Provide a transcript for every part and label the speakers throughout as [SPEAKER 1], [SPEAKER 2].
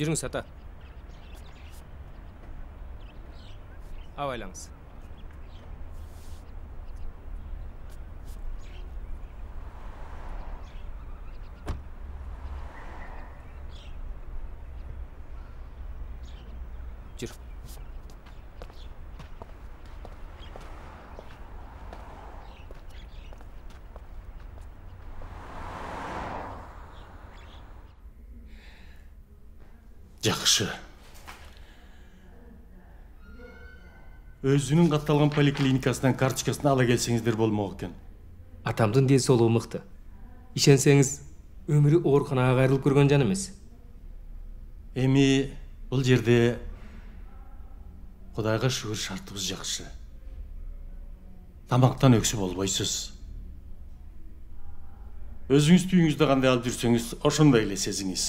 [SPEAKER 1] Жүріңіз ата. Абайлаңыз. Жүр.
[SPEAKER 2] Жақшы. Өзінің қатталған поликлиникасынан карточкасын ала келсеңіздер болмақ екен.
[SPEAKER 1] Атамдың дені солуы мықты. Ишенсеңіз, өмірі ооруканага кайрылып көргөн жан эмес.
[SPEAKER 2] Эми бұл жерде Құдайға шүгүр шартыбыз жақшы. Тамақтан өксі болбайсыз. Өзіңіз түйіңізді қандай алып жүрсеңіз, ошондай эле сезиңиз.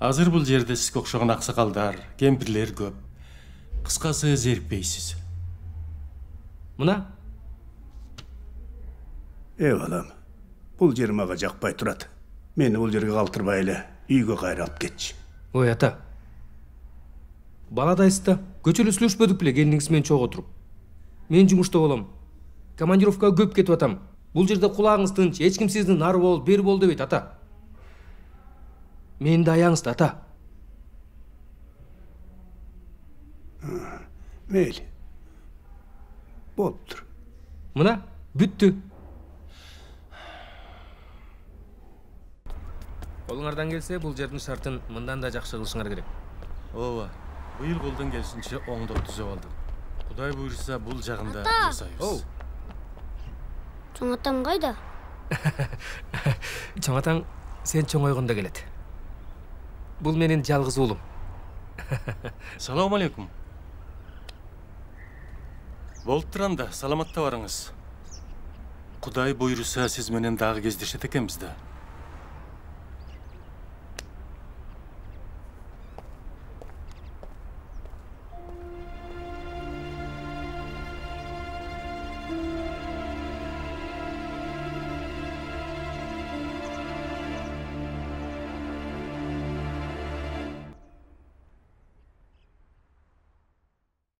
[SPEAKER 2] Азыр бұл жерде сізге окшогон аксакалдар, кемпирлер көп. Кыскасы зерикпейсиз.
[SPEAKER 1] Мына?
[SPEAKER 3] Балам, бұл жер мага жакпай турат. Мени бұл жерге калтырбай эле үйгө кайра алып кетчи.
[SPEAKER 1] Ой ата. Баладайсызда көчөлө сүйлөшпөдүк беле келиңиз менен чогуу туруп. Мен жумушта болом. Командировкага көп кетип атам. Бул жерде кулагыңыз тынч, эч ким сиздин нары бол, бери бол дебейт ата. Мени да аяңыз да ата.
[SPEAKER 3] Мейли. Болуптур.
[SPEAKER 1] Мына бүттү. Колуңардан келсе, бул жердин шартын мындан да жакшы кылышыңар керек.
[SPEAKER 2] Ооба. Быйыл колдон келишинче оңдоп түзөп алдык. Кудай буйруса бул жагында жасайбыз.
[SPEAKER 4] Чоң атам кайда?
[SPEAKER 1] Чоң атаң сен чоңойгондо келет. Бул менин жалгыз уулум.
[SPEAKER 2] Салам алейкум. Болуп турам да, саламатта барыңыз. Кудай буйруса сиз менен дагы кездешет экенбиз да.